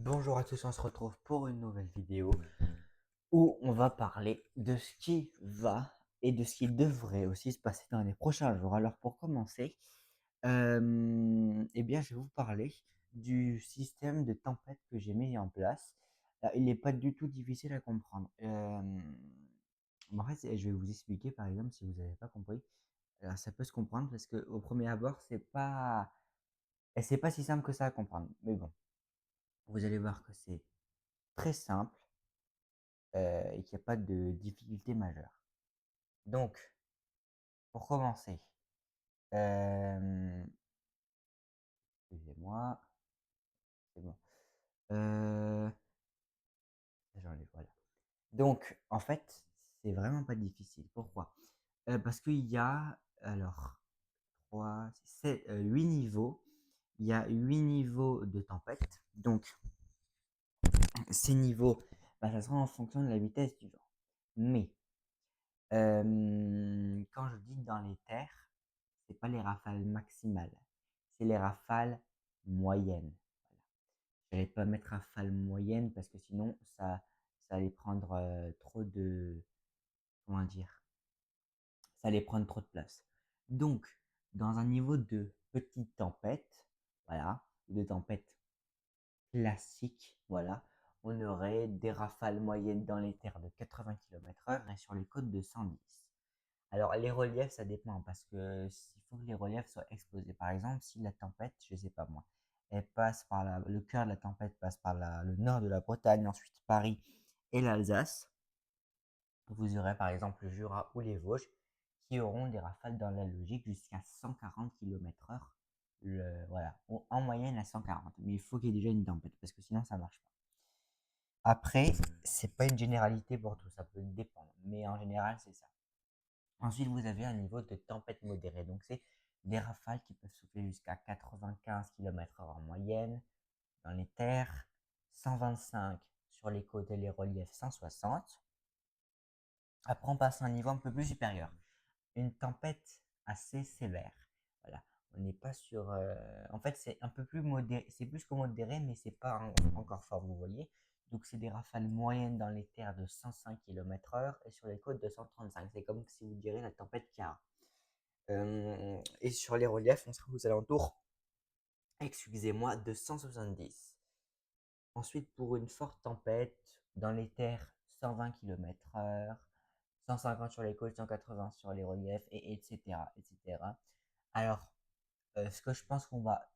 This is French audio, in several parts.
Bonjour à tous, on se retrouve pour une nouvelle vidéo où on va parler de ce qui va et de ce qui devrait aussi se passer dans les prochains jours. Alors pour commencer, eh bien je vais vous parler du système de tempête que j'ai mis en place. Il n'est pas du tout difficile à comprendre. En fait, je vais vous expliquer par exemple si vous n'avez pas compris. Alors, ça peut se comprendre parce que au premier abord, c'est pas si simple que ça à comprendre. Mais bon, vous allez voir que c'est très simple et qu'il n'y a pas de difficulté majeure. Donc, pour commencer, euh, excusez-moi, c'est bon. Euh, J'enlève, voilà. Donc, en fait, c'est vraiment pas difficile. Pourquoi? Parce qu'il y a, alors, 3, 7, 8 niveaux. Il y a 8 niveaux de tempête. Donc, ces niveaux, bah, ça sera en fonction de la vitesse du vent. Mais, quand je dis dans les terres, c'est pas les rafales maximales, c'est les rafales moyennes. Voilà. Je n'allais pas mettre rafale moyenne parce que sinon ça allait prendre trop de, comment dire, ça allait prendre trop de place. Donc, dans un niveau de petite tempête, voilà, ou de tempête classique, voilà, on aurait des rafales moyennes dans les terres de 80 km/h et sur les côtes de 110. Alors, les reliefs, ça dépend parce que il faut que les reliefs soient exposés. Par exemple, si la tempête, je sais pas moi, elle passe par le cœur de la tempête passe par le nord de la Bretagne, ensuite Paris et l'Alsace, vous aurez par exemple le Jura ou les Vosges qui auront des rafales dans la logique jusqu'à 140 km/h. Voilà, en moyenne à 140. Mais il faut qu'il y ait déjà une tempête parce que sinon ça marche pas. Après, c'est pas une généralité pour tout, ça peut dépendre. Mais en général, c'est ça. Ensuite, vous avez un niveau de tempête modérée. Donc, c'est des rafales qui peuvent souffler jusqu'à 95 km/h en moyenne dans les terres, 125 sur les côtes et les reliefs, 160. Après, on passe à un niveau un peu plus supérieur. Une tempête assez sévère. Voilà. On n'est pas sur. En fait, c'est un peu plus modéré. C'est plus que modéré, mais c'est pas encore fort, vous voyez. Donc, c'est des rafales moyennes dans les terres de 105 km/h et sur les côtes de 135. C'est comme si vous direz la tempête Cara. Et sur les reliefs, on sera aux alentours, excusez-moi, de 170. Ensuite, pour une forte tempête, dans les terres, 120 km/h, 150 sur les côtes, 180 sur les reliefs, et etc. etc. Alors, ce que je pense qu'on va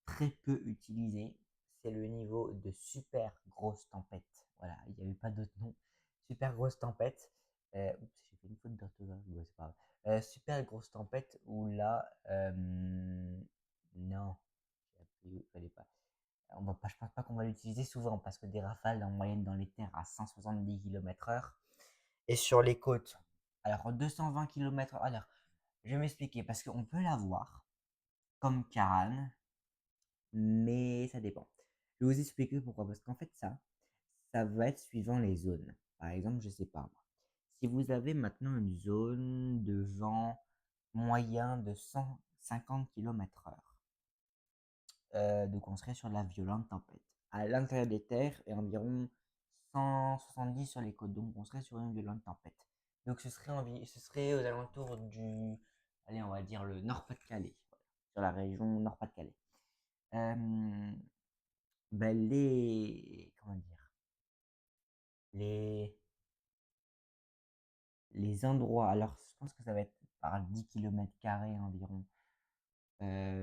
très peu utiliser, c'est le niveau de super grosse tempête. Voilà, il n'y a eu pas d'autre nom. Super grosse tempête. Oups, j'ai fait une faute d'orthographe, ouais, c'est pas grave. Super grosse tempête où là, non, il fallait pas. Je pense pas qu'on va l'utiliser souvent parce que des rafales en moyenne dans les terres à 170 km/h et sur les côtes. Alors 220 km/h. Alors, je vais m'expliquer parce qu'on peut l'avoir comme Karan, mais ça dépend. Je vais vous expliquer pourquoi. Parce qu'en fait, ça va être suivant les zones. Par exemple, je sais pas moi. Si vous avez maintenant une zone de vent moyen de 150 km/h, donc on serait sur de la violente tempête. À l'intérieur des terres et environ 170 sur les côtes, donc on serait sur une violente tempête. Donc ce serait aux alentours allez, on va dire le Nord-Pas-de-Calais, voilà, sur la région Nord-Pas-de-Calais. Euh, comment dire, les, les endroits, alors je pense que ça va être par 10 km² environ,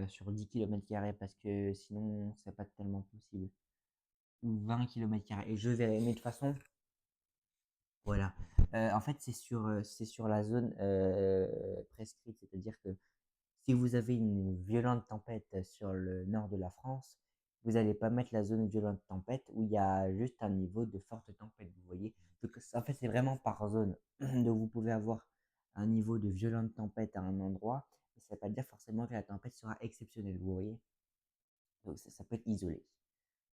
sur 10 km² parce que sinon c'est pas tellement possible. Ou 20 km². Et je verrai. Mais de toute façon, voilà. En fait, c'est sur la zone prescrite. C'est-à-dire que si vous avez une violente tempête sur le nord de la France, vous n'allez pas mettre la zone violente tempête où il y a juste un niveau de forte tempête, vous voyez. Donc, en fait, c'est vraiment par zone. Donc, vous pouvez avoir un niveau de violente tempête à un endroit, mais ça ne veut pas dire forcément que la tempête sera exceptionnelle, vous voyez. Donc, ça peut être isolé.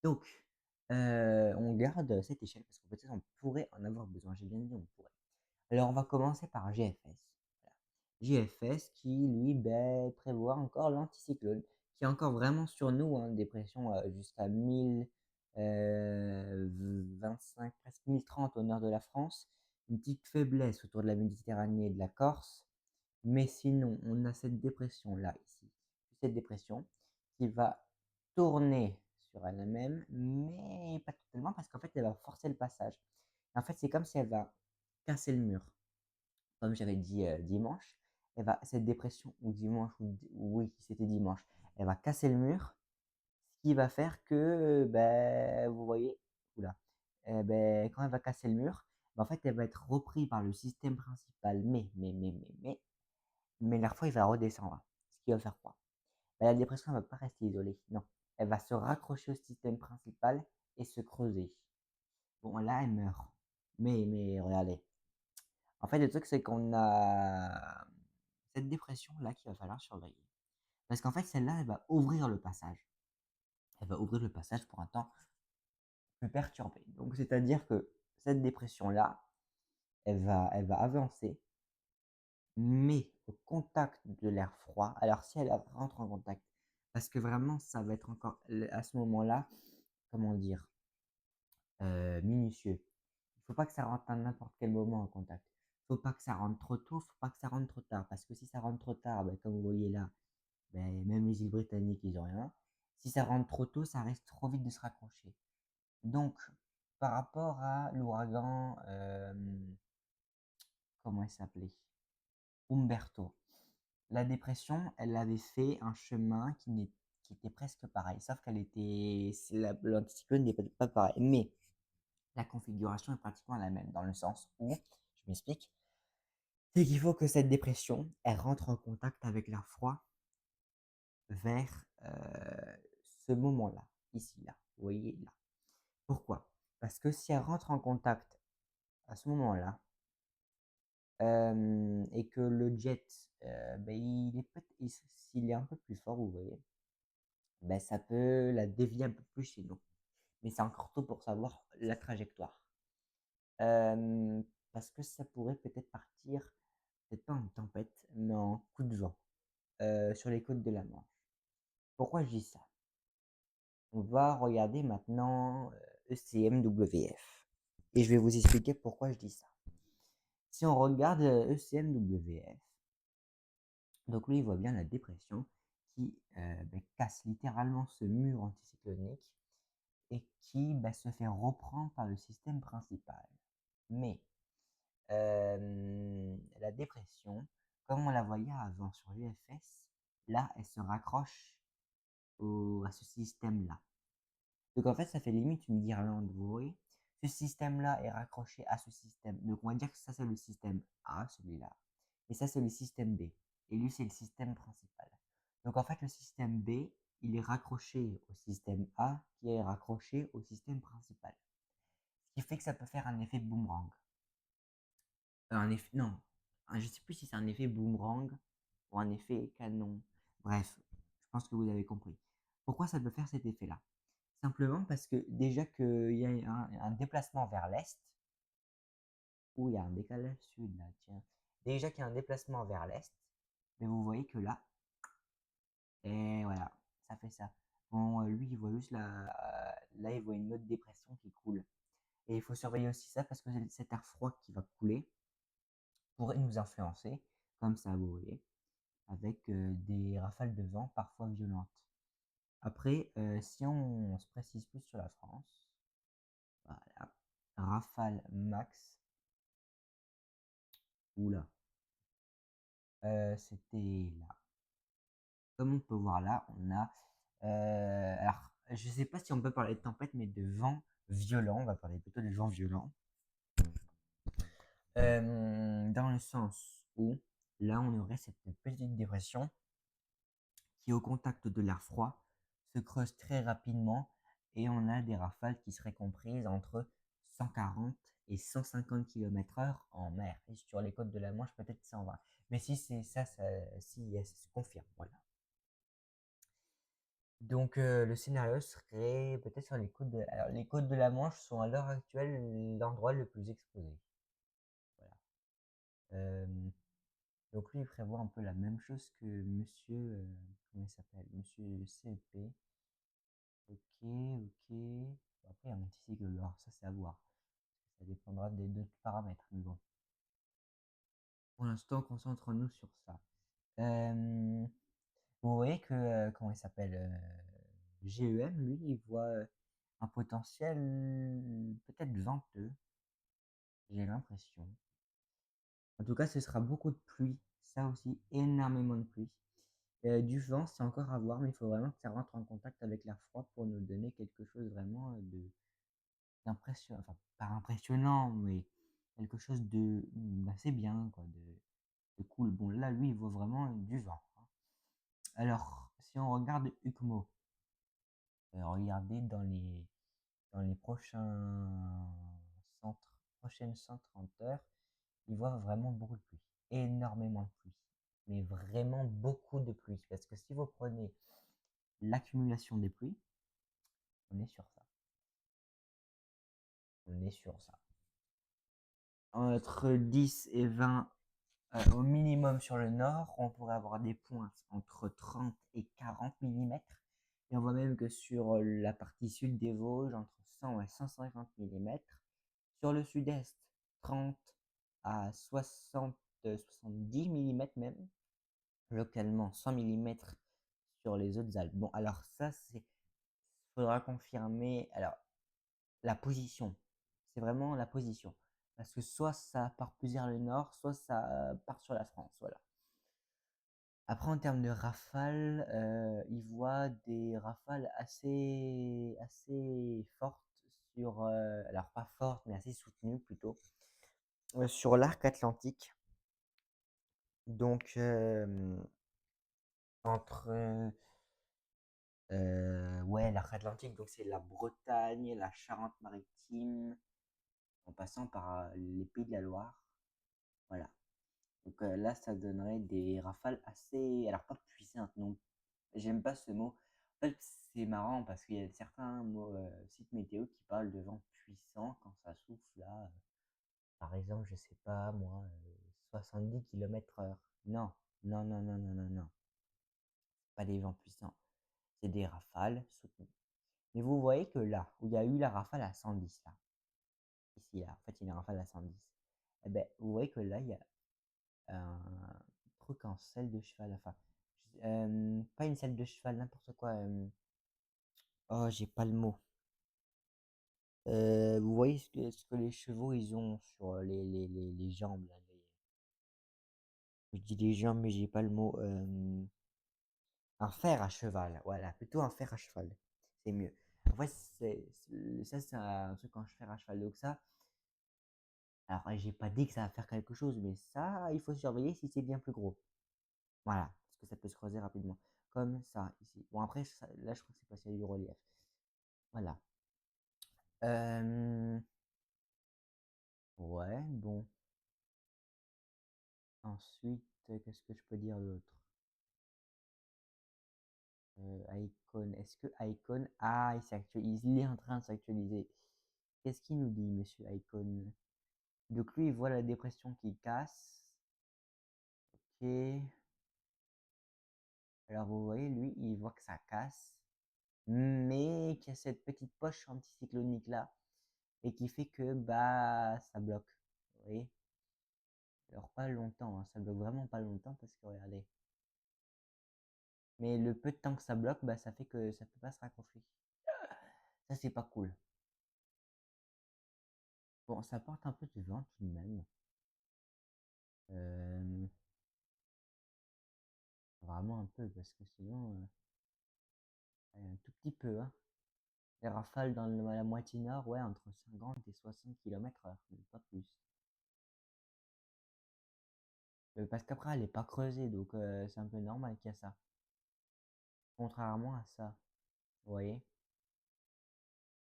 Donc, on garde cette échelle parce que peut-être on pourrait en avoir besoin. J'ai bien dit on pourrait. Alors, on va commencer par GFS. Voilà. GFS qui, lui, ben, prévoit encore l'anticyclone, qui est encore vraiment sur nous, hein, des pressions jusqu'à 1000, 1025, presque 1030 au nord de la France, une petite faiblesse autour de la Méditerranée et de la Corse. Mais sinon, on a cette dépression-là, ici. Cette dépression qui va tourner sur elle-même, mais pas totalement, parce qu'en fait, elle va forcer le passage. En fait, c'est comme si elle va casser le mur. Comme j'avais dit dimanche, cette dépression, ou dimanche, ou oui, c'était dimanche, elle va casser le mur, ce qui va faire que, ben, vous voyez, oula, ben, quand elle va casser le mur, ben, en fait, elle va être reprise par le système principal, mais l'air froid, il va redescendre. Ce qui va faire quoi? Ben, la dépression ne va pas rester isolée, non. Elle va se raccrocher au système principal et se creuser. Bon, là, elle meurt. Mais regardez. En fait, le truc, c'est qu'on a cette dépression-là qu'il va falloir surveiller. Parce qu'en fait, celle-là, elle va ouvrir le passage. Elle va ouvrir le passage pour un temps plus perturbé. Donc, c'est-à-dire que cette dépression-là, elle va avancer, mais au contact de l'air froid. Alors, si elle rentre en contact, parce que vraiment, ça va être encore à ce moment-là, comment dire, minutieux. Il faut pas que ça rentre à n'importe quel moment en contact. Faut pas que ça rentre trop tôt, faut pas que ça rentre trop tard. Parce que si ça rentre trop tard, ben, comme vous voyez là, ben, même les îles britanniques, ils ont rien. Si ça rentre trop tôt, ça risque trop vite de se raccrocher. Donc, par rapport à l'ouragan, comment il s'appelait? Umberto. La dépression, elle avait fait un chemin qui était presque pareil, sauf qu'elle était, l'anticyclone n'est pas pareil, mais la configuration est pratiquement la même, dans le sens où, je m'explique, c'est qu'il faut que cette dépression, elle rentre en contact avec l'air froid vers ce moment-là, ici, là, vous voyez, là. Pourquoi? Parce que si elle rentre en contact à ce moment-là, et que le jet, ben, s'il est un peu plus fort, vous voyez, ben, ça peut la dévier un peu plus chez nous. Mais c'est encore tôt pour savoir la trajectoire. Euh, Parce que ça pourrait peut-être partir, peut-être pas en tempête, mais en coup de vent, sur les côtes de la Manche. Pourquoi je dis ça? On va regarder maintenant ECMWF. Et je vais vous expliquer pourquoi je dis ça. Si on regarde ECMWF, donc lui, il voit bien la dépression qui ben, casse littéralement ce mur anticyclonique et qui ben, se fait reprendre par le système principal. Mais la dépression, comme on la voyait avant sur l'UFS, là, elle se raccroche à ce système-là. Donc en fait, ça fait limite une guirlande, vous voyez. Ce système-là est raccroché à ce système. Donc on va dire que ça, c'est le système A, celui-là. Et ça, c'est le système B. Et lui, c'est le système principal. Donc en fait, le système B, il est raccroché au système A, qui est raccroché au système principal. Ce qui fait que ça peut faire un effet boomerang. Un effet, non, je sais plus si c'est un effet boomerang ou un effet canon. Bref, je pense que vous avez compris. Pourquoi ça peut faire cet effet-là? Simplement parce que déjà qu'il y a un déplacement vers l'est, ou il y a un décalage sud là, tiens. Déjà qu'il y a un déplacement vers l'est, mais vous voyez que là, et voilà, ça fait ça. Bon, lui, il voit juste là, il voit une autre dépression qui coule. Et il faut surveiller aussi ça parce que cet air froid qui va couler pourrait nous influencer, comme ça, vous voyez, avec des rafales de vent parfois violentes. Après, si on se précise plus sur la France, voilà, rafale max, oula, c'était là. Comme on peut voir là, on a, alors, je sais pas si on peut parler de tempête, mais de vent violent, on va parler plutôt de vent violent. Dans le sens où, là, on aurait cette petite dépression qui, au contact de l'air froid, se creuse très rapidement et on a des rafales qui seraient comprises entre 140 et 150 km/h en mer. Et sur les côtes de la Manche, peut-être 120. Mais si c'est ça, si ça se confirme, voilà. Donc le scénario serait peut-être sur les côtes de... Alors, les côtes de la Manche sont à l'heure actuelle l'endroit le plus exposé. Voilà. Euh, donc lui, il prévoit un peu la même chose que monsieur... comment il s'appelle? Monsieur CEP. Ok, ok. Après, il y a ainsi que alors ça c'est à voir. Ça dépendra des d'autres paramètres. Mais bon, pour l'instant, concentrons-nous sur ça. Vous voyez que, comment il s'appelle, GEM, lui, il voit un potentiel peut-être venteux, j'ai l'impression. En tout cas, ce sera beaucoup de pluie, ça aussi, énormément de pluie. Du vent, c'est encore à voir, mais il faut vraiment que ça rentre en contact avec l'air froid pour nous donner quelque chose vraiment d'impressionnant, enfin pas impressionnant, mais quelque chose d'assez bien, quoi, de cool. Bon, là, lui, il voit vraiment du vent, hein. Alors, si on regarde UCMO, regardez dans les prochaines 130 heures, il voit vraiment beaucoup de pluie, énormément de pluie, mais vraiment beaucoup de pluie. Parce que si vous prenez l'accumulation des pluies, on est sur ça. On est sur ça. Entre 10 et 20 au minimum sur le nord, on pourrait avoir des pointes entre 30 et 40 millimètres. Et on voit même que sur la partie sud des Vosges, entre 100 et 150 millimètres. Sur le sud-est, 30 à 60, 70 millimètres même. Localement, 100 millimètres sur les Hautes-Alpes. Bon, alors ça, faudra confirmer. Alors, la position. C'est vraiment la position. Parce que soit ça part plus vers le nord, soit ça part sur la France. Voilà. Après, en termes de rafales, il voit des rafales assez fortes sur, alors pas fortes, mais assez soutenues plutôt, sur l'arc atlantique. Donc, entre, ouais, l'arc atlantique, donc c'est la Bretagne, la Charente-Maritime, en passant par les Pays de la Loire. Voilà. Donc là, ça donnerait des rafales assez, alors pas puissantes non. J'aime pas ce mot. En fait, c'est marrant parce qu'il y a certains sites météo qui parlent de vent puissant quand ça souffle là. Par exemple, je sais pas moi, 70 km/h. Non, non, non, non, non, non, non. Pas des vents puissants. C'est des rafales soutenues. Mais vous voyez que là, où il y a eu la rafale à 110 là, ici là, en fait, il y a une rafale à 110. Eh ben, vous voyez que là, il y a un truc en selle de cheval. Enfin, pas une selle de cheval, n'importe quoi. Oh, j'ai pas le mot. Vous voyez ce que les chevaux ils ont sur les jambes là, je dis les jambes mais j'ai pas le mot. Un fer à cheval, voilà, plutôt un fer à cheval, c'est mieux. En fait, ça c'est un truc en fer à cheval. Donc ça, alors j'ai pas dit que ça va faire quelque chose, mais ça, il faut surveiller si c'est bien plus gros. Voilà, parce que ça peut se creuser rapidement. Comme ça, ici. Bon, après, là, je crois que c'est parce qu'il y a du relief. Voilà. Ouais, bon. Ensuite, qu'est-ce que je peux dire d'autre? Icon, est-ce que Icon, ah, il s'actualise, il est en train de s'actualiser. Qu'est-ce qu'il nous dit, monsieur Icon? Donc lui, il voit la dépression qui casse. Ok. Alors vous voyez, lui, il voit que ça casse, mais qu'il y a cette petite poche anticyclonique là, et qui fait que bah ça bloque. Vous voyez? Alors pas longtemps, hein, ça bloque vraiment pas longtemps parce que regardez. Mais le peu de temps que ça bloque, bah ça fait que ça peut pas se raccrocher. Ça c'est pas cool. Bon, ça porte un peu de vent tout de même. Euh, vraiment un peu parce que sinon, un tout petit peu, hein. Les rafales dans la moitié nord, ouais, entre 50 et 60 km/h, mais pas plus. Parce qu'après, elle est pas creusée, donc c'est un peu normal qu'il y a ça. Contrairement à ça, vous voyez,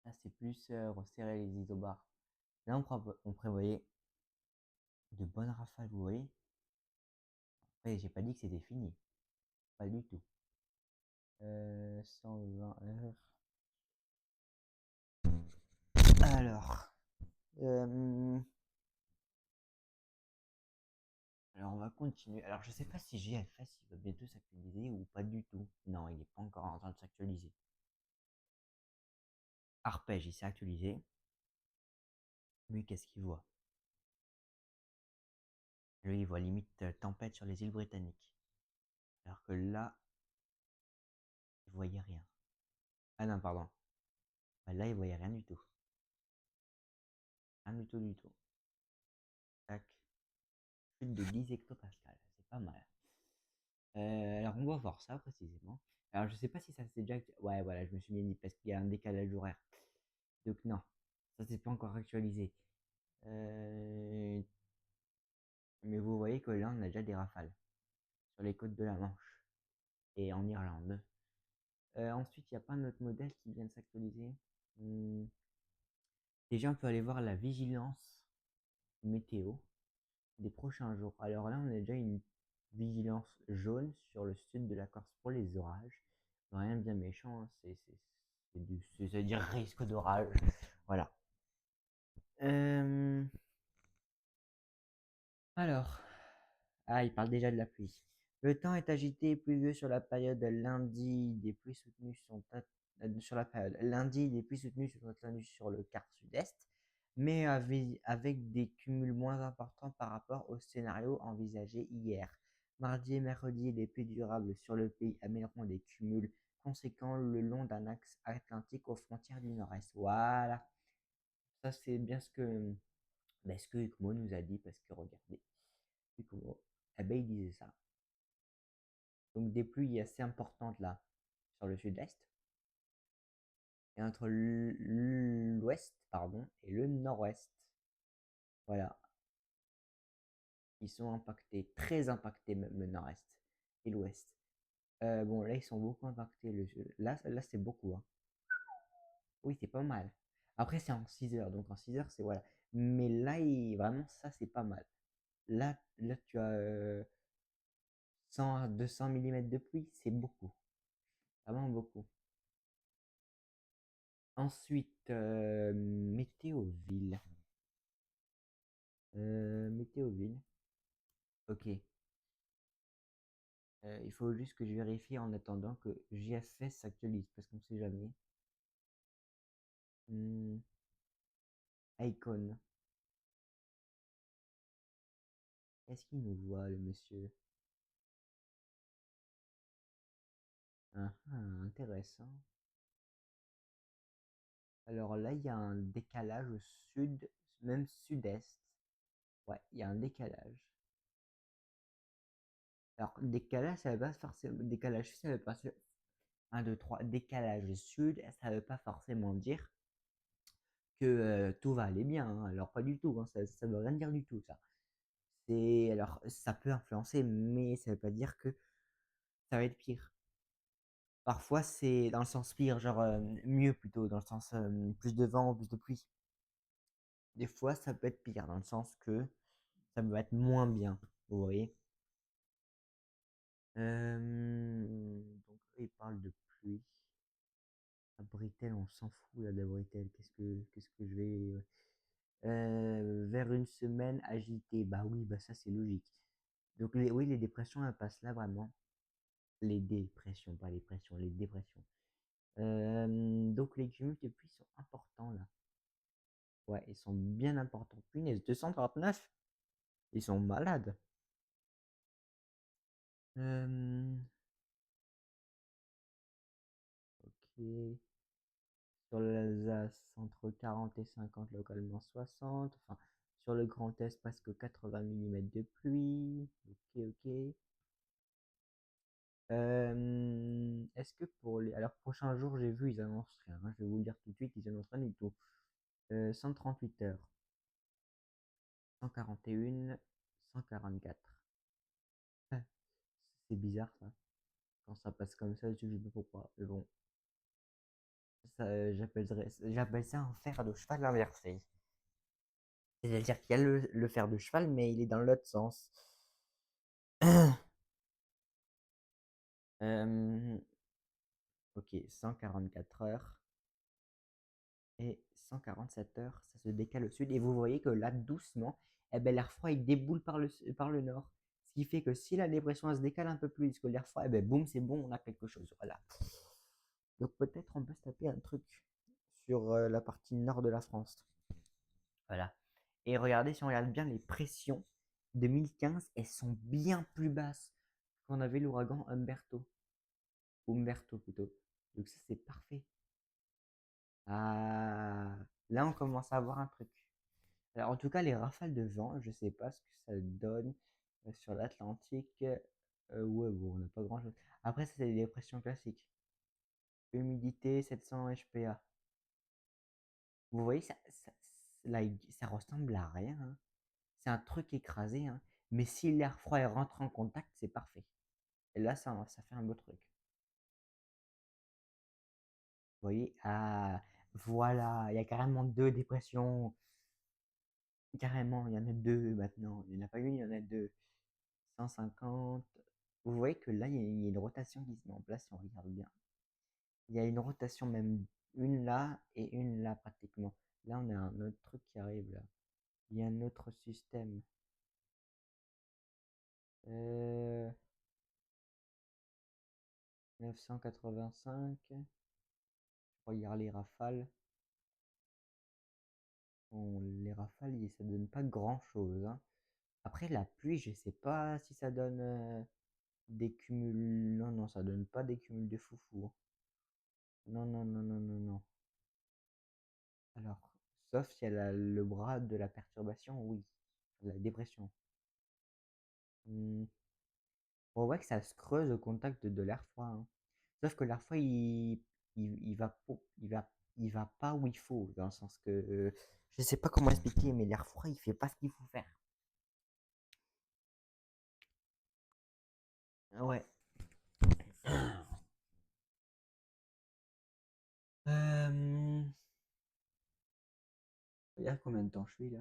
là c'est plus resserrer les isobars. Là, on prévoyait de bonnes rafales, vous voyez. Après, j'ai pas dit que c'était fini, pas du tout. 120 heures. Alors, euh, alors on va continuer. Alors, je sais pas si GFS il va bientôt s'actualiser ou pas du tout. Non, il est pas encore en train de s'actualiser. Arpège, il s'est actualisé. Lui, qu'est-ce qu'il voit? Lui, il voit limite tempête sur les îles britanniques. Alors que là, il voyait rien. Ah non, pardon. Bah, là, il voyait rien du tout. Rien du tout, du tout. Tac. Chute de 10 hectopascales. C'est pas mal. Alors, on va voir ça précisément. Alors, je sais pas si ça s'est déjà. Ouais, voilà, je me suis bien dit parce qu'il y a un décalage horaire. Donc, non. Ça, c'est pas encore actualisé. Euh, Mais vous voyez que là, on a déjà des rafales sur les côtes de la Manche et en Irlande. Ensuite, il n'y a pas un autre modèle qui vient de s'actualiser. Hmm. Déjà, on peut aller voir la vigilance météo des prochains jours. Alors là, on a déjà une vigilance jaune sur le sud de la Corse pour les orages. Rien de bien méchant, hein, c'est-à-dire risque d'orage. Voilà. Euh, alors, il parle déjà de la pluie. Le temps est agité et pluvieux sur la période lundi. Des pluies soutenues sont sur la période lundi, des pluies soutenues sont attendues sur le quart sud-est, mais avec des cumuls moins importants par rapport au scénario envisagé hier. Mardi et mercredi, les pluies durables sur le pays amèneront des cumuls conséquents le long d'un axe atlantique aux frontières du nord-est. Voilà. Ça, c'est bien ce que Hugues nous a dit, parce que regardez, Hugues, eh ben, il disait ça. Donc des pluies assez importantes là sur le sud-est et entre l'ouest pardon et le nord-ouest. Voilà, ils sont impactés, très impactés même le nord-est et l'ouest. Bon là ils sont beaucoup impactés. Là c'est beaucoup. Hein. Oui c'est pas mal. Après c'est en 6 heures donc en 6 heures c'est voilà. Mais là vraiment ça c'est pas mal. Là tu as 100 à 200 mm de pluie, c'est beaucoup. Vraiment beaucoup. Ensuite, Météoville. Météoville. Ok. Il faut juste que je vérifie en attendant que JFS s'actualise parce qu'on ne sait jamais. Hmm, Icon. Est-ce qu'il nous voit, le monsieur? Ah, intéressant. Alors là, il y a un décalage au sud, même sud-est. Ouais, il y a un décalage. Alors, décalage, ça veut pas forcément. Décalage, ça veut pas. 1, 2, 3. Décalage sud, ça veut pas forcément dire que tout va aller bien. Hein. Alors, pas du tout. Hein, ça veut rien dire du tout, ça. Alors, ça peut influencer, mais ça veut pas dire que ça va être pire. Parfois, c'est dans le sens pire, genre mieux plutôt, dans le sens plus de vent, plus de pluie. Des fois, ça peut être pire, dans le sens que ça peut être moins bien, vous voyez. Donc, il parle de pluie. À Britel, on s'en fout là de Britel. Qu'est-ce que je vais. Vers une semaine agitée. Bah oui, bah ça c'est logique. Donc, oui, les dépressions, elles passent là vraiment. Les dépressions, pas les pressions, les dépressions. Donc les cumuls de pluie sont importants là. Ouais, ils sont bien importants. Punaise, 239, ils sont malades. Euh, ok. Sur l'Alsace, entre 40 et 50, localement 60. Enfin, sur le Grand Est, presque 80 mm de pluie. Ok, ok. Est-ce que pour les. Alors, prochains jours, j'ai vu, ils annoncent rien. Hein, je vais vous le dire tout de suite, ils annoncent rien du tout. 138 heures. 141, 144. C'est bizarre ça. Quand ça passe comme ça, je sais pas pourquoi. Mais bon, j'appelle ça un fer de cheval inversé. C'est-à-dire qu'il y a le fer de cheval, mais il est dans l'autre sens. Euh, ok, 144 heures et 147 heures, ça se décale au sud. Et vous voyez que là, doucement, eh ben, l'air froid il déboule par le nord. Ce qui fait que si la dépression elle se décale un peu plus que l'air froid, eh ben, boum, c'est bon, on a quelque chose. Voilà. Donc peut-être on peut se taper un truc sur la partie nord de la France. Voilà. Et regardez, si on regarde bien les pressions 2015, elles sont bien plus basses qu'on avait l'ouragan Umberto. Umberto plutôt. Donc ça, c'est parfait. Ah, là, on commence à avoir un truc. Alors, en tout cas, les rafales de vent, je sais pas ce que ça donne sur l'Atlantique. Ouais, bon, on n'a pas grand-chose. Après, ça, c'est des dépressions classiques. Humidité 700 HPA. Vous voyez, ça ressemble à rien, hein. C'est un truc écrasé, hein. Mais si l'air froid rentre en contact, c'est parfait. Et là, ça fait un beau truc. Vous voyez? Ah, voilà, il y a carrément deux dépressions. Carrément, il y en a deux maintenant. Il n'y en a pas une, il y en a deux. 150. Vous voyez que là, il y a une rotation qui se met en place si on regarde bien. Il y a une rotation même une là et une là pratiquement. Là, on a un autre truc qui arrive là. Il y a un autre système. Euh, 985. Regarde les rafales. Bon, les rafales, ça donne pas grand-chose, hein. Après, la pluie, je sais pas si ça donne des cumuls. Non, non, ça donne pas des cumuls de foufou, hein. Non, non, non, non, non, non. Alors, sauf si elle a le bras de la perturbation, oui. La dépression. Hmm. On voit que ça se creuse au contact de l'air froid, hein. Sauf que l'air froid, il va pas où il faut, dans le sens que je sais pas comment expliquer, mais l'air froid, il fait pas ce qu'il faut faire. Ouais. Euh, il y a combien de temps je suis là?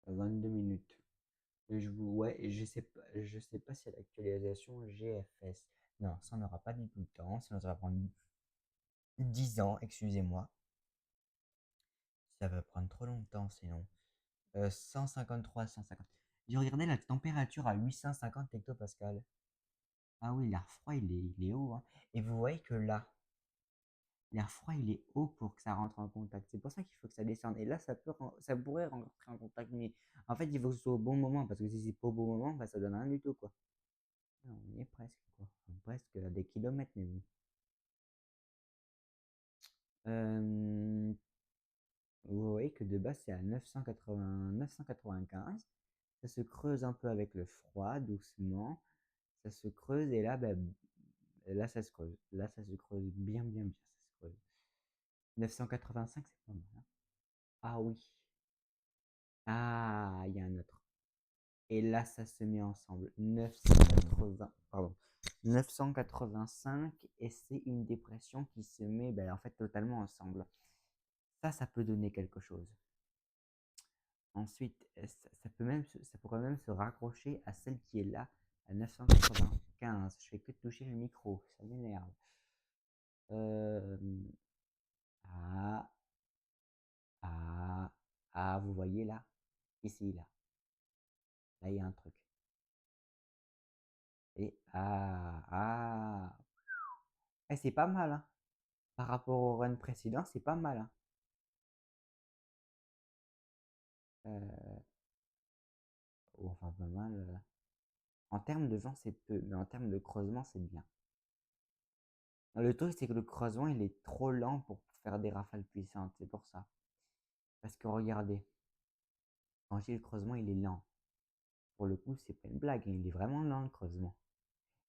22 minutes. Ouais, je sais pas si l'actualisation GFS. Non, ça n'aura pas du tout le temps, sinon ça va prendre 10 ans, excusez-moi. Ça va prendre trop longtemps sinon. 153, 150. J'ai regardé la température à 850 hectopascal. Ah oui, l'air froid, il est haut, hein. Et vous voyez que là, l'air froid, il est haut pour que ça rentre en contact. C'est pour ça qu'il faut que ça descende. Et là, ça pourrait rentrer en contact. Mais en fait, il faut que ce soit au bon moment. Parce que si c'est pas au bon moment, bah, ça donne rien du tout, quoi. Ah, on y est presque, quoi. Presque à des kilomètres, même. Euh, Vous voyez que de base, c'est à 980, 995. Ça se creuse un peu avec le froid, doucement. Ça se creuse et là, bah, là, ça se creuse. Là, ça se creuse bien, bien, bien. Ça se creuse. 985, c'est pas mal, hein. Ah oui. Ah, il y a un autre. Et là, ça se met ensemble. 980, pardon. 985 et c'est une dépression qui se met ben, en fait totalement ensemble. Ça peut donner quelque chose. Ensuite, ça pourrait même se raccrocher à celle qui est là, à 995. Je fais que toucher le micro, ça m'énerve. Euh, ah, ah, ah, vous voyez là, ici, là, il y a un truc. Et c'est pas mal, hein. Par rapport au run précédent, c'est pas mal, hein. Euh, enfin, pas mal. En termes de vent, c'est peu, mais en termes de creusement, c'est bien. Le truc, c'est que le creusement, il est trop lent pour faire des rafales puissantes, c'est pour ça. Parce que regardez, quand je dis le creusement, il est lent. Pour le coup, c'est pas une blague, hein, il est vraiment lent le creusement.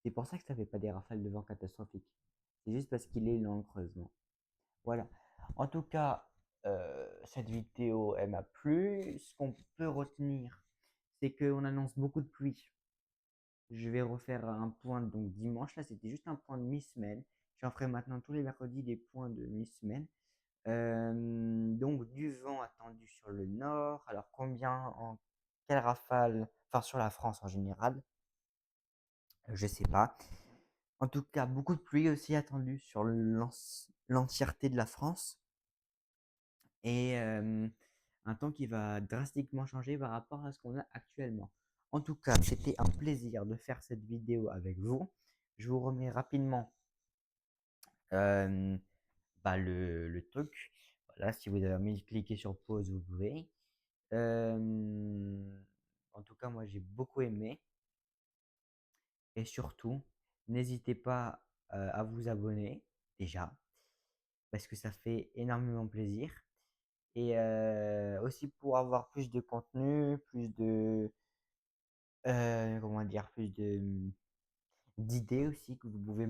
C'est pour ça que ça fait pas des rafales de vent catastrophiques. C'est juste parce qu'il est lent le creusement. Voilà. En tout cas, cette vidéo, elle m'a plu. Ce qu'on peut retenir, c'est qu'on annonce beaucoup de pluie. Je vais refaire un point donc dimanche. Là, c'était juste un point de mi-semaine. J'en ferai maintenant tous les mercredis des points de mi-semaine. Donc du vent attendu sur le nord. Alors combien en quelle rafale, enfin sur la France en général, je sais pas. En tout cas, beaucoup de pluie aussi attendue sur l'entièreté de la France et un temps qui va drastiquement changer par rapport à ce qu'on a actuellement. En tout cas, c'était un plaisir de faire cette vidéo avec vous. Je vous remets rapidement bah, le truc. Voilà, si vous avez envie de cliquer sur pause, vous pouvez. En tout cas, moi, j'ai beaucoup aimé. Et surtout, n'hésitez pas à vous abonner déjà, parce que ça fait énormément plaisir. Et aussi pour avoir plus de contenu, plus de, comment dire, plus de d'idées aussi que vous pouvez